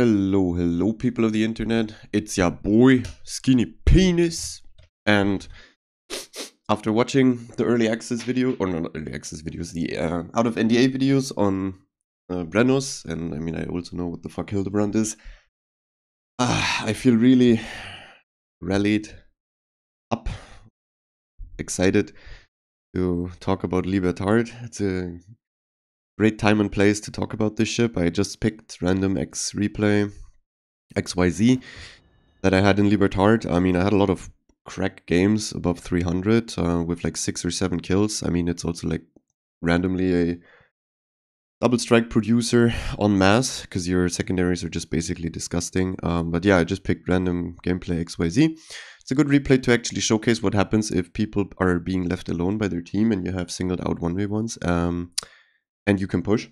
Hello, people of the internet. It's your boy, Skinny Penis. And after watching the early access video, or not early access videos, the out of NDA videos on Brennos, and I mean, I also know what the fuck Hildebrand is, I feel really rallied up, excited to talk about Libertard. It's a great time and place to talk about this ship. I just picked random X replay XYZ that I had in Libertard. I mean, I had a lot of crack games above 300 with like 6 or 7 kills. I mean, it's also like randomly a double strike producer en masse because your secondaries are just basically disgusting. But yeah, I just picked random gameplay XYZ. It's a good replay to actually showcase what happens if people are being left alone by their team and you have singled out 1v1s and you can push.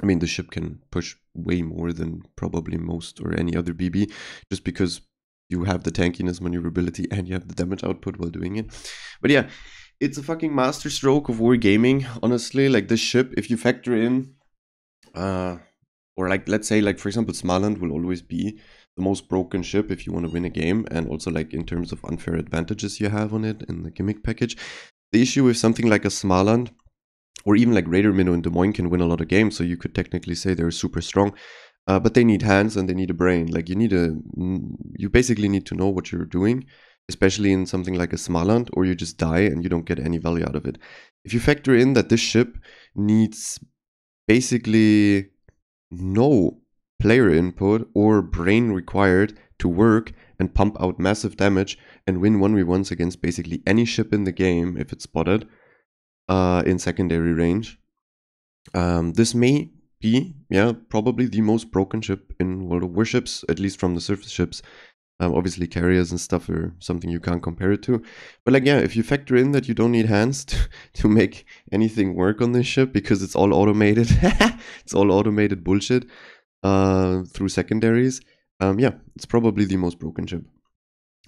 I mean, the ship can push way more than probably most or any other BB, just because you have the tankiness, maneuverability, and you have the damage output while doing it. But yeah, it's a fucking masterstroke of wargaming, honestly. Like, this ship, if you factor in, or like, let's say, like, for example, Smaland will always be the most broken ship if you want to win a game, and also, like, in terms of unfair advantages you have on it in the gimmick package. The issue with something like a Smaland, or even like Raider Minnow and Des Moines can win a lot of games, so you could technically say they're super strong. But they need hands and they need a brain. Like, you basically need to know what you're doing, especially in something like a Smaland, or you just die and you don't get any value out of it. If you factor in that this ship needs basically no player input or brain required to work and pump out massive damage and win 1v1s against basically any ship in the game if it's spotted, in secondary range. This may be, probably the most broken ship in World of Warships, at least from the surface ships. Obviously, carriers and stuff are something you can't compare it to. But like, yeah, if you factor in that you don't need hands to make anything work on this ship because it's all automated, it's all automated bullshit through secondaries. It's probably the most broken ship.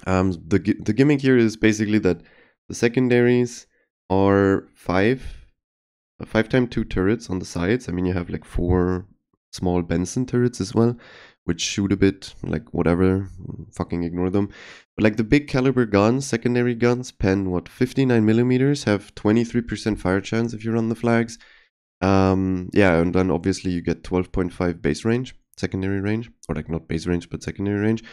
The gimmick here is basically that the secondaries are 5x2 turrets on the sides. I mean, you have like 4 small Benson turrets as well, which shoot a bit, like whatever, fucking ignore them. But like the big caliber guns, secondary guns, pen, 59 millimeters, have 23% fire chance if you run the flags. And then obviously you get 12.5 base range, secondary range, or like not base range, but secondary range.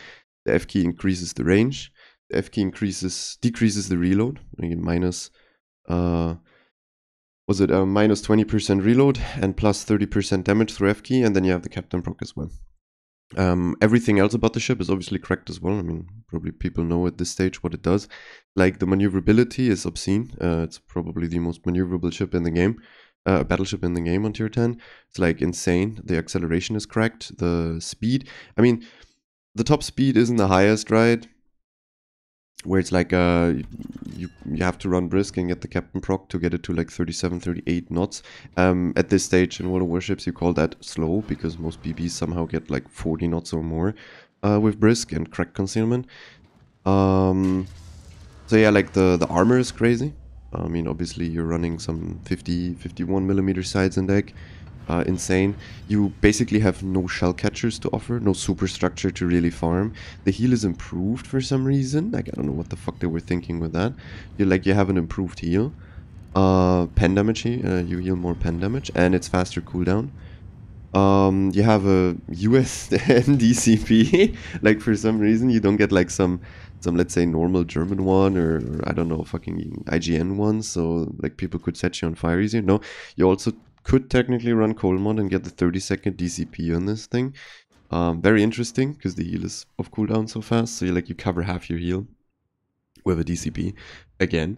The F key increases the range. The F key decreases the reload. You get minus minus 20% reload and plus 30% damage through F key, and then you have the Captain proc as well. Everything else about the ship is obviously cracked as well. I mean, probably people know at this stage what it does. Like, the maneuverability is obscene. It's probably the most maneuverable ship in the game, battleship in the game on tier 10. It's like insane. The acceleration is cracked. The speed, I mean, the top speed isn't the highest, right? Where it's like you have to run brisk and get the Captain proc to get it to like 37, 38 knots. At this stage in World of Warships, you call that slow because most BBs somehow get like 40 knots or more with brisk and crack concealment. So yeah, like the armor is crazy. I mean, obviously you're running some 51 millimeter sides in deck. Insane. You basically have no shell catchers to offer, no superstructure to really farm. The heal is improved for some reason. Like, I don't know what the fuck they were thinking with that. You have an improved heal. Pen damage, you heal more pen damage, and it's faster cooldown. You have a USN DCP. Like, for some reason you don't get like some let's say normal German one or I don't know, fucking IGN one, so like people could set you on fire easier. No, you also could technically run cold mod and get the 30-second DCP on this thing. Very interesting because the heal is off cooldown so fast, so you cover half your heal with a DCP again.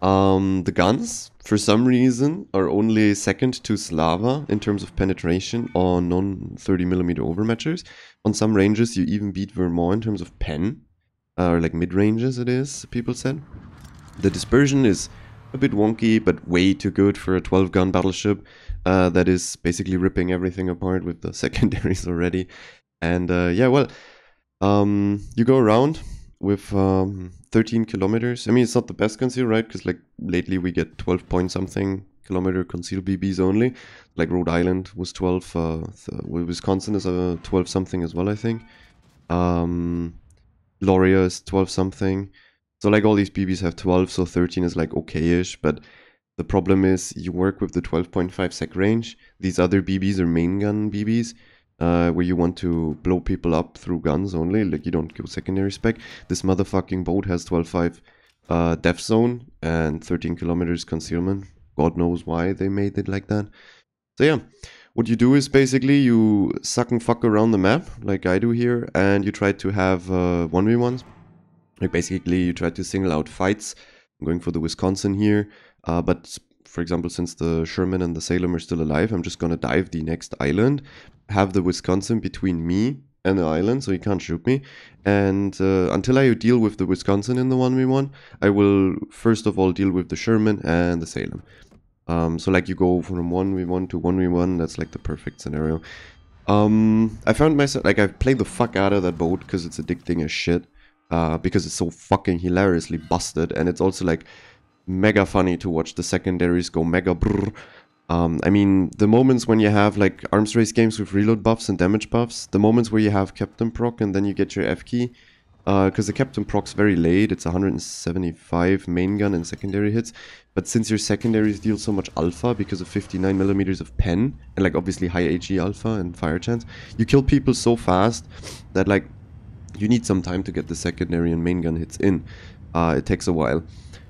The guns, for some reason, are only second to Slava in terms of penetration on non-30mm overmatchers. On some ranges, you even beat Vermont in terms of pen, or like mid-ranges it is, people said. The dispersion is a bit wonky, but way too good for a 12-gun battleship that is basically ripping everything apart with the secondaries already. And you go around with 13 kilometers. I mean, it's not the best conceal, right? Because like lately we get 12 point something kilometer concealed BBs only. Like Rhode Island was 12, Wisconsin is 12 something as well, I think. Loria is 12 something. So like all these BBs have 12, so 13 is like okay-ish, but the problem is you work with the 12.5 sec range. These other BBs are main gun BBs, where you want to blow people up through guns only, like you don't go secondary spec. This motherfucking boat has 12.5 def zone and 13 kilometers concealment. God knows why they made it like that. So yeah, what you do is basically you suck and fuck around the map, like I do here, and you try to have 1v1s. Like basically you try to single out fights. I'm going for the Wisconsin here, but for example, since the Sherman and the Salem are still alive, I'm just gonna dive the next island, have the Wisconsin between me and the island, so he can't shoot me. And until I deal with the Wisconsin in the 1v1, I will first of all deal with the Sherman and the Salem. So like you go from 1v1 to 1v1, that's like the perfect scenario. I found myself, like I played the fuck out of that boat because it's addicting as shit. Because it's so fucking hilariously busted, and it's also like mega funny to watch the secondaries go mega brrr. I mean, the moments when you have like arms race games with reload buffs and damage buffs, the moments where you have Captain proc and then you get your F key, because the Captain proc's very late, it's 175 main gun and secondary hits, but since your secondaries deal so much alpha because of 59mm of pen, and like obviously high HE alpha and fire chance, you kill people so fast that like you need some time to get the secondary and main gun hits in. It takes a while.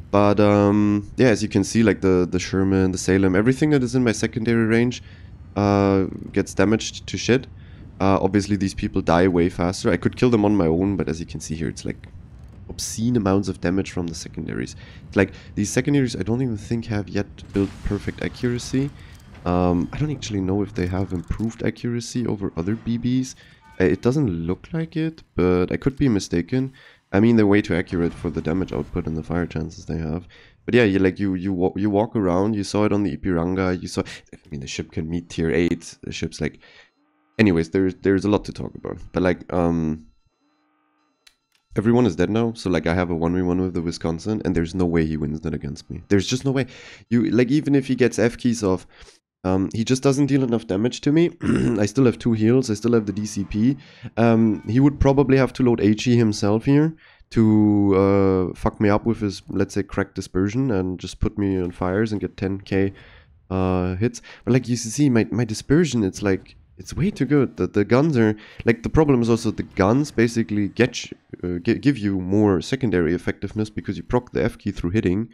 But yeah, as you can see, like the Sherman, the Salem, everything that is in my secondary range gets damaged to shit. Obviously these people die way faster. I could kill them on my own, but as you can see here, it's like obscene amounts of damage from the secondaries. It's like these secondaries I don't even think have yet built perfect accuracy. I don't actually know if they have improved accuracy over other BBs. It doesn't look like it, but I could be mistaken. I mean, they're way too accurate for the damage output and the fire chances they have. But yeah, you walk around. You saw it on the Ipiranga. You saw. I mean, the ship can meet tier 8. The ship's like. Anyways, there's a lot to talk about. But like everyone is dead now. So like I have a 1v1 with the Wisconsin, and there's no way he wins that against me. There's just no way. You like even if he gets F keys off. He just doesn't deal enough damage to me. I still have 2 heals, I still have the DCP. He would probably have to load HE himself here to fuck me up with his, let's say, cracked dispersion and just put me on fires and get 10k hits. But like you see, my dispersion, it's like, it's way too good. The guns are, like the problem is also the guns basically give you more secondary effectiveness because you proc the F key through hitting.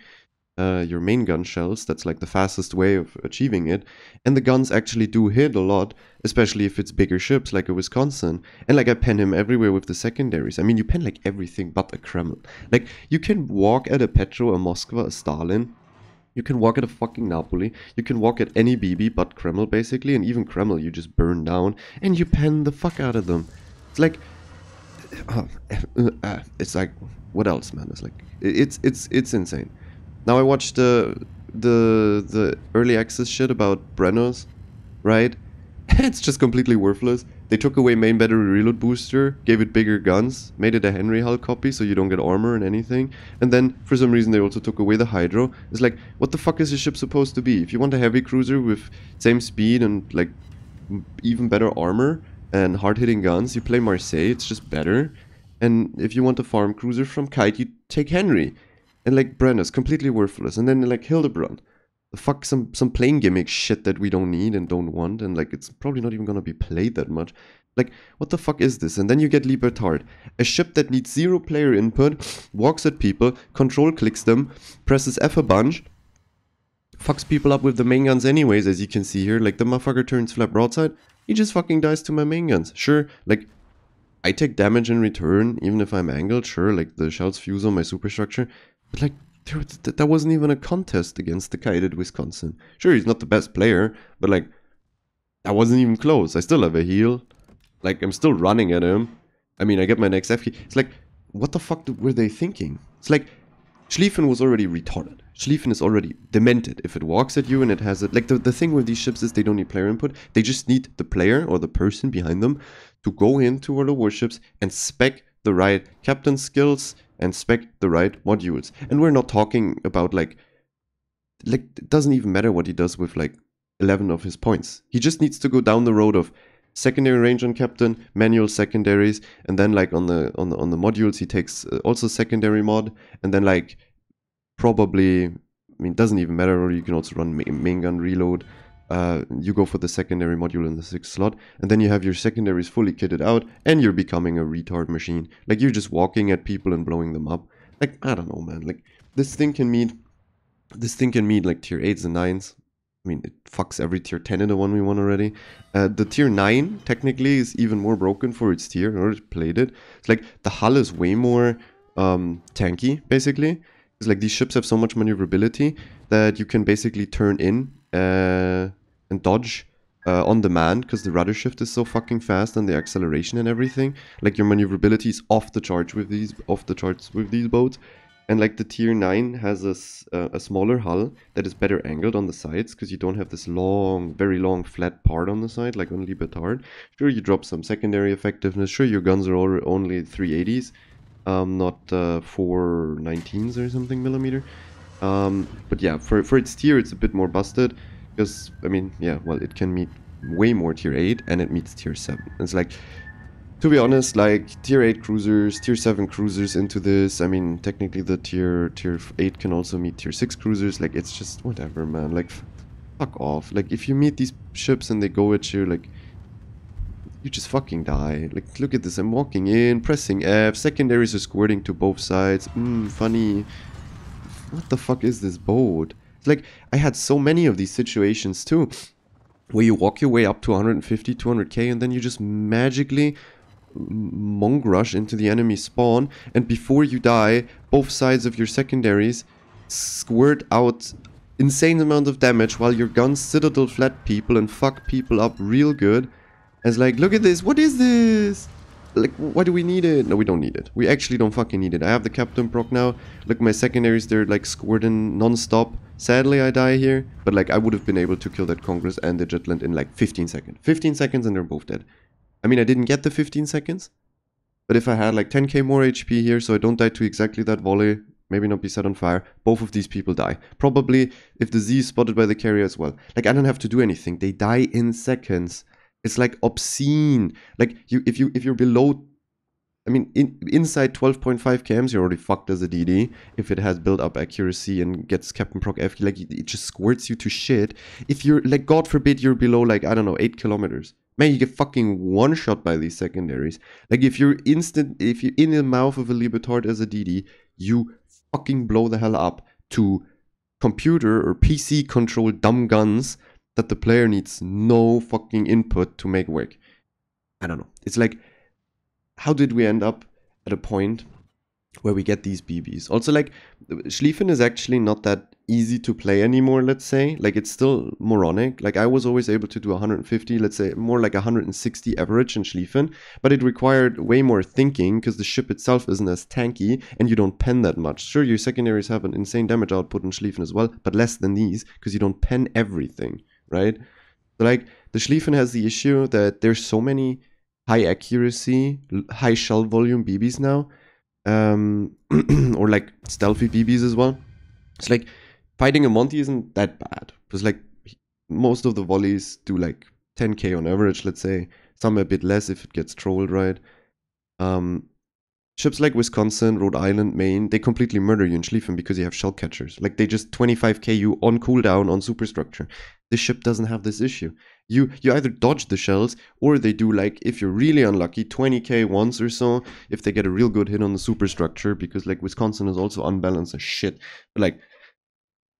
Your main gun shells, that's like the fastest way of achieving it, and the guns actually do hit a lot, especially if it's bigger ships like a Wisconsin, and like I pen him everywhere with the secondaries. I mean, you pen like everything but a Kreml. Like, you can walk at a Petro, a Moskva, a Stalin, you can walk at a fucking Napoli, you can walk at any BB but Kreml basically, and even Kreml you just burn down, and you pen the fuck out of them. It's like, it's like, what else, man? It's like, it's insane. Now I watched the early access shit about Brennos, right? It's just completely worthless. They took away main battery reload booster, gave it bigger guns, made it a Henry hull copy so you don't get armor and anything, and then for some reason they also took away the hydro. It's like, what the fuck is a ship supposed to be? If you want a heavy cruiser with same speed and like even better armor and hard-hitting guns, you play Marseille, it's just better. And if you want a farm cruiser from Kite, you take Henry. And like Brenner's completely worthless. And then like Hildebrand. The fuck, some playing gimmick shit that we don't need and don't want. And like it's probably not even gonna be played that much. Like, what the fuck is this? And then you get Libertard. A ship that needs 0 player input, walks at people, control clicks them, presses F a bunch, fucks people up with the main guns anyways, as you can see here. Like the motherfucker turns flat broadside, he just fucking dies to my main guns. Sure, like I take damage in return, even if I'm angled, sure, like the shells fuse on my superstructure. But like, that wasn't even a contest against the kited Wisconsin. Sure, he's not the best player, but like, that wasn't even close. I still have a heal. Like, I'm still running at him. I mean, I get my next F key. It's like, what the fuck were they thinking? It's like, Schlieffen was already retarded. Schlieffen is already demented. If it walks at you and it has it... Like, the thing with these ships is they don't need player input. They just need the player or the person behind them to go into World of Warships and spec the right captain skills and spec the right modules. And we're not talking about like like, it doesn't even matter what he does with like 11 of his points. He just needs to go down the road of secondary range on captain, manual secondaries, and then like on the modules he takes also secondary mod, and then like probably, I mean, it doesn't even matter, or you can also run main gun reload. You go for the secondary module in the 6th slot, and then you have your secondaries fully kitted out, and you're becoming a retard machine. Like, you're just walking at people and blowing them up. Like, I don't know, man. Like, this thing can meet like tier 8s and 9s. I mean, it fucks every tier 10 in the 1v1 already. The tier 9, technically, is even more broken for its tier. I already played it. It's like, the hull is way more tanky, basically. It's like, these ships have so much maneuverability that you can basically turn in and dodge on demand, because the rudder shift is so fucking fast and the acceleration and everything. Like, your maneuverability is off the charts with these boats. And like the tier 9 has a smaller hull that is better angled on the sides, because you don't have this long, very long flat part on the side like on Libertard. Sure, you drop some secondary effectiveness. Sure, your guns are only 380s, not 419s or something millimeter. But yeah, for its tier, it's a bit more busted, because, I mean, yeah, well, it can meet way more tier 8 and it meets tier 7. It's like, to be honest, like, tier 8 cruisers, tier 7 cruisers into this. I mean, technically the tier 8 can also meet tier 6 cruisers. Like, it's just whatever, man. Like, fuck off. Like, if you meet these ships and they go at you, like, you just fucking die. Like, look at this. I'm walking in, pressing F. Secondaries are squirting to both sides. Funny. What the fuck is this boat? It's like, I had so many of these situations too, where you walk your way up to 150, 200k, and then you just magically monk rush into the enemy spawn, and before you die, both sides of your secondaries squirt out insane amount of damage while your guns citadel flat people and fuck people up real good. It's like, look at this, what is this? Like, why do we need it? No, we don't need it. We actually don't fucking need it. I have the captain proc now. Look, my secondaries, they're like squirting non-stop. Sadly, I die here, but like, I would have been able to kill that Congress and the Jetland in like 15 seconds. 15 seconds and they're both dead. I mean, I didn't get the 15 seconds, but if I had like 10k more HP here, so I don't die to exactly that volley, maybe not be set on fire, both of these people die. Probably if the Z is spotted by the carrier as well. Like, I don't have to do anything. They die in seconds. It's like obscene. Like, if you're below, I mean, inside 12.5 kms, you're already fucked as a DD. If it has built up accuracy and gets Captain Proc F, like, it just squirts you to shit. If you're, like, God forbid you're below, like, I don't know, 8 kilometers. Man, you get fucking one-shot by these secondaries. Like, if you're in the mouth of a Libertard as a DD, you fucking blow the hell up to computer or PC controlled dumb guns that the player needs no fucking input to make work. I don't know. It's like, how did we end up at a point where we get these BBs? Also, like, Schlieffen is actually not that easy to play anymore, let's say. Like, it's still moronic. Like, I was always able to do 150, let's say more like 160 average in Schlieffen, but it required way more thinking because the ship itself isn't as tanky and you don't pen that much. Sure, your secondaries have an insane damage output in Schlieffen as well, but less than these because you don't pen everything, right? So, like, the Schlieffen has the issue that there's so many high accuracy, high shell volume BBs now, or like stealthy BBs as well. It's like, fighting a Monty isn't that bad, because like most of the volleys do like 10k on average, let's say. Some a bit less if it gets trolled right. Ships like Wisconsin, Rhode Island, Maine, they completely murder you in Schlieffen because you have shell catchers. Like, they just 25k you on cooldown on superstructure. This ship doesn't have this issue. You either dodge the shells, or they do, like, if you're really unlucky, 20k once or so, if they get a real good hit on the superstructure, because like Wisconsin is also unbalanced as shit. But like,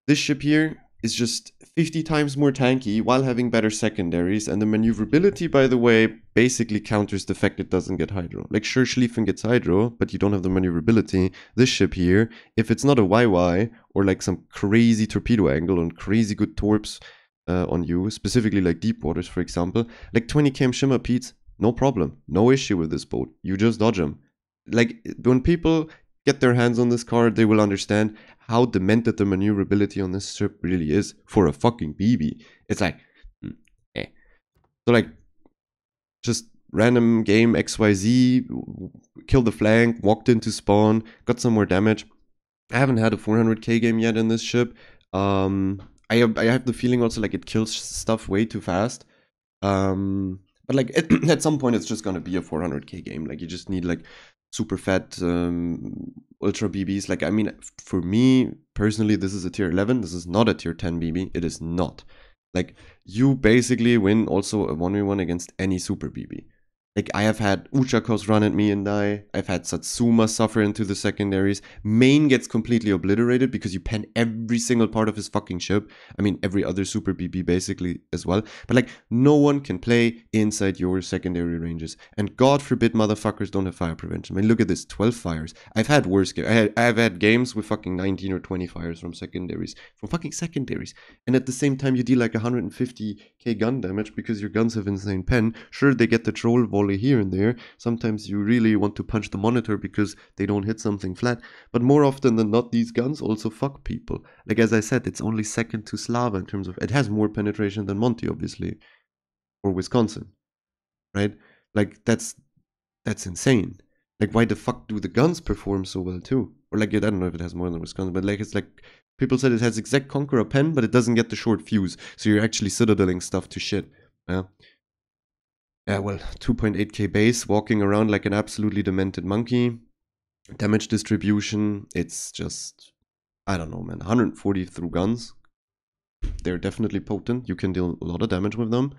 this ship here is just 50 times more tanky while having better secondaries, and the maneuverability, by the way, basically counters the fact it doesn't get hydro. Like, sure, Schlieffen gets hydro, but you don't have the maneuverability. This ship here, if it's not a YY or like some crazy torpedo angle and crazy good torps on you, specifically like deep waters, for example, like 20 km shimmer peats, no problem, no issue with this boat. You just dodge them. Like, when people get their hands on this card, they will understand how demented the maneuverability on this ship really is for a fucking BB. It's like, So like, just random game XYZ, killed the flank, walked into spawn, got some more damage. I haven't had a 400k game yet in this ship. I have the feeling also like it kills stuff way too fast. But like at some point it's just gonna be a 400k game. Like you just need like super fat ultra BBs. Like I mean, for me personally, this is a tier 11. This is not a tier 10 BB. It is not. Like you basically win also a 1v1 against any super BB. Like I have had Uchakos run at me and die. I've had Satsuma suffer into the secondaries. Main gets completely obliterated because you pen every single part of his fucking ship. I mean, every other super BB basically as well. But like, no one can play inside your secondary ranges. And God forbid motherfuckers don't have fire prevention. I mean, look at this, 12 fires. I've had worse games. I've had games with fucking 19 or 20 fires from secondaries. From fucking secondaries. And at the same time, you deal like 150k gun damage because your guns have insane pen. Sure, they get the troll volley here and there. Sometimes you really want to punch the monitor because they don't hit something flat. But more often than not, these guns also fuck people. Like as I said, it's only second to Slava in terms of... It has more penetration than Monty, obviously. Or Wisconsin. Right? Like, that's insane. Like, why the fuck do the guns perform so well, too? Or, like, I don't know if it has more than Wisconsin, but, like, it's like... People said it has exact Conqueror pen, but it doesn't get the short fuse. So you're actually citadeling stuff to shit. Yeah. Yeah, well, 2.8k base, walking around like an absolutely demented monkey. Damage distribution, it's just... I don't know, man. 140 through guns. They're definitely potent. You can deal a lot of damage with them.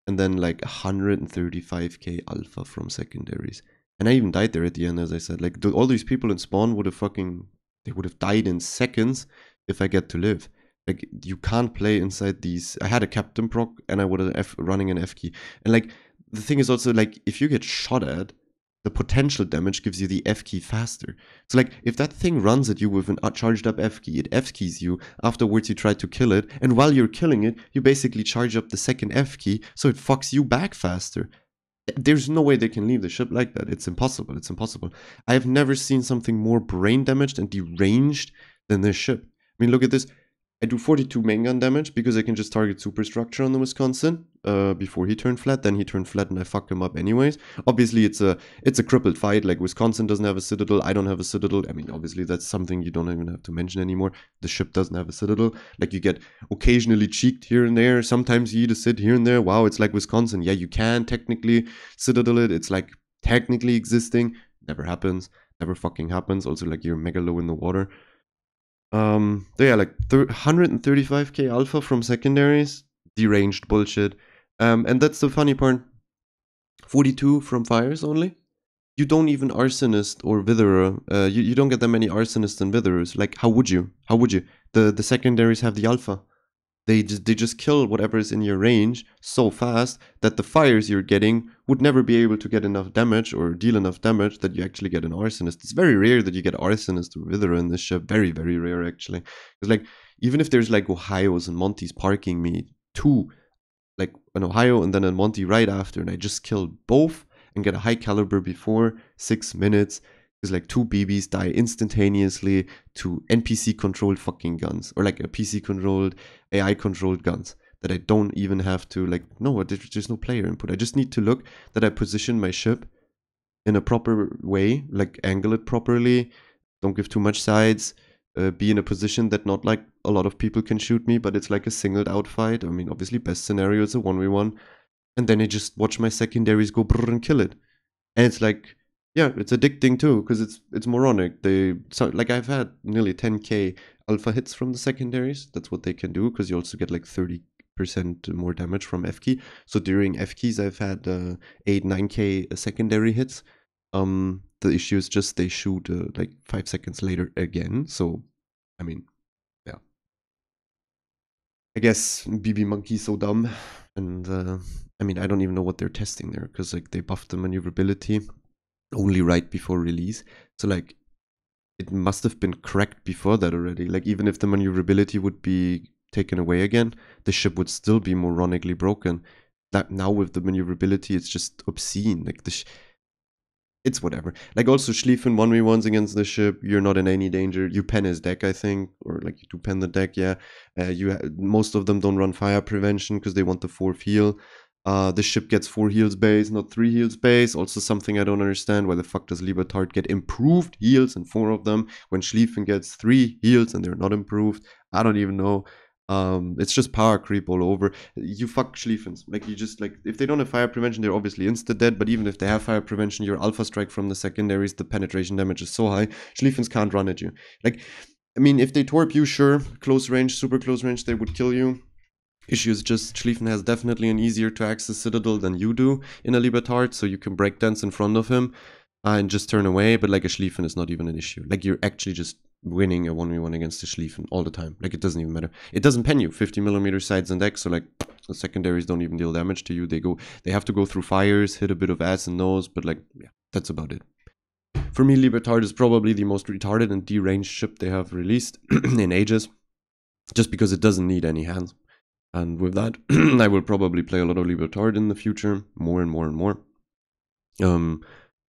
And then like 135k alpha from secondaries. And I even died there at the end, as I said. Like, all these people in spawn would have fucking... They would have died in seconds if I get to live. Like, you can't play inside these... I had a captain proc, and I would have running an F key. And like, the thing is also, like, if you get shot at, the potential damage gives you the F key faster. So like, if that thing runs at you with an charged up F key, it F keys you, afterwards you try to kill it, and while you're killing it, you basically charge up the second F key, so it fucks you back faster. There's no way they can leave the ship like that. It's impossible. It's impossible. I have never seen something more brain damaged and deranged than this ship. I mean, look at this. I do 42 main gun damage because I can just target superstructure on the Wisconsin before he turned flat. Then he turned flat and I fuck him up anyways. Obviously, it's a crippled fight. Like, Wisconsin doesn't have a citadel. I don't have a citadel. I mean, obviously, that's something you don't even have to mention anymore. The ship doesn't have a citadel. Like, you get occasionally cheeked here and there. Sometimes you eat a sit here and there. Wow, it's like Wisconsin. Yeah, you can technically citadel it. It's like technically existing. Never happens. Never fucking happens. Also, like, you're mega low in the water. Yeah, like 135k alpha from secondaries, deranged bullshit. And that's the funny part. 42 from fires only. You don't even arsonist or witherer. You don't get that many arsonists and witherers. Like, how would you? How would you? The secondaries have the alpha. They just kill whatever is in your range so fast that the fires you're getting would never be able to get enough damage or deal enough damage that you actually get an arsonist. It's very rare that you get arsonist or witherer in this ship. Very, very rare actually. Because like, even if there's like Ohio's and Monty's parking me two, like an Ohio and then a Monty right after, and I just kill both and get a high caliber before 6 minutes, because like 2 BBs die instantaneously to NPC controlled fucking guns, or like a PC controlled, AI controlled guns that I don't even have to, like, no, there's no player input. I just need to look that I position my ship in a proper way, like angle it properly, don't give too much sides, be in a position that not like a lot of people can shoot me, but it's like a singled out fight. I mean, obviously best scenario is a 1v1, and then I just watch my secondaries go brrr and kill it. And it's like, yeah, it's addicting too, because it's moronic. Like, I've had nearly 10k alpha hits from the secondaries. That's what they can do, because you also get like 30% more damage from F key. So during F keys, I've had 8-9k secondary hits. The issue is just they shoot like 5 seconds later again. So, I mean, yeah. I guess BB Monkey's so dumb. And, I mean, I don't even know what they're testing there, because like they buffed the maneuverability only right before release. So like, it must have been cracked before that already. Like, even if the maneuverability would be taken away again, the ship would still be moronically broken. That now with the maneuverability, it's just obscene. Like, it's whatever. Like, also Schlieffen 1v1s against the ship, you're not in any danger. You pen his deck, I think, or like you do pen the deck, yeah. Most of them don't run fire prevention because they want the 4th heal. The ship gets 4 heals base, not 3 heals base. Also something I don't understand. Why the fuck does Libertard get improved heals and 4 of them when Schlieffen gets 3 heals and they're not improved? I don't even know. It's just power creep all over. You fuck Schlieffens. Like, you just, like, if they don't have fire prevention, they're obviously insta-dead, but even if they have fire prevention, your alpha strike from the secondaries, the penetration damage is so high, Schlieffens can't run at you. Like, I mean, if they torp you, sure, close range, super close range, they would kill you. Issue is just Schlieffen has definitely an easier to access citadel than you do in a Libertard, so you can break dance in front of him and just turn away, but like a Schlieffen is not even an issue. Like, you're actually just winning a 1v1 against a Schlieffen all the time. Like, it doesn't even matter. It doesn't pen you 50mm sides and decks, so like the secondaries don't even deal damage to you. They have to go through fires, hit a bit of ass and nose, but like, yeah, that's about it. For me, Libertard is probably the most retarded and deranged ship they have released in ages, just because it doesn't need any hands. And with that, I will probably play a lot of Libertard in the future, more and more and more.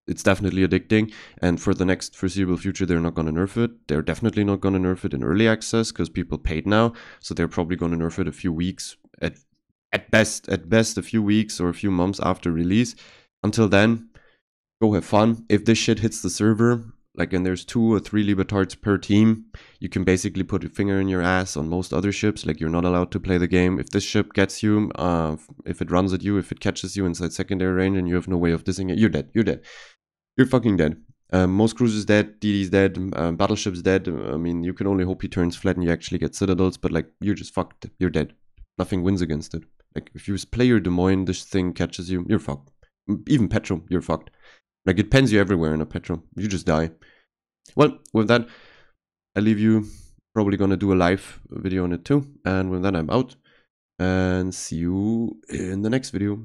It's definitely addicting, and for the next foreseeable future, they're not going to nerf it. They're definitely not going to nerf it in early access, because people paid now, so they're probably going to nerf it a few weeks, at best a few weeks or a few months after release. Until then, go have fun. If this shit hits the server, like, and there's 2 or 3 Libertards per team, you can basically put a finger in your ass on most other ships. Like, you're not allowed to play the game. If this ship gets you, if it runs at you, if it catches you inside secondary range and you have no way of dissing it, you're dead. You're dead. You're fucking dead. Most cruisers dead, DD's dead, battleship's dead. I mean, you can only hope he turns flat and you actually get citadels, but like, you're just fucked. You're dead. Nothing wins against it. Like, if you play your Des Moines, this thing catches you, you're fucked. Even Petro, you're fucked. Like, it pens you everywhere in a Petro. You just die. Well, with that, I leave you. Probably gonna do a live video on it too. And with that, I'm out. And see you in the next video.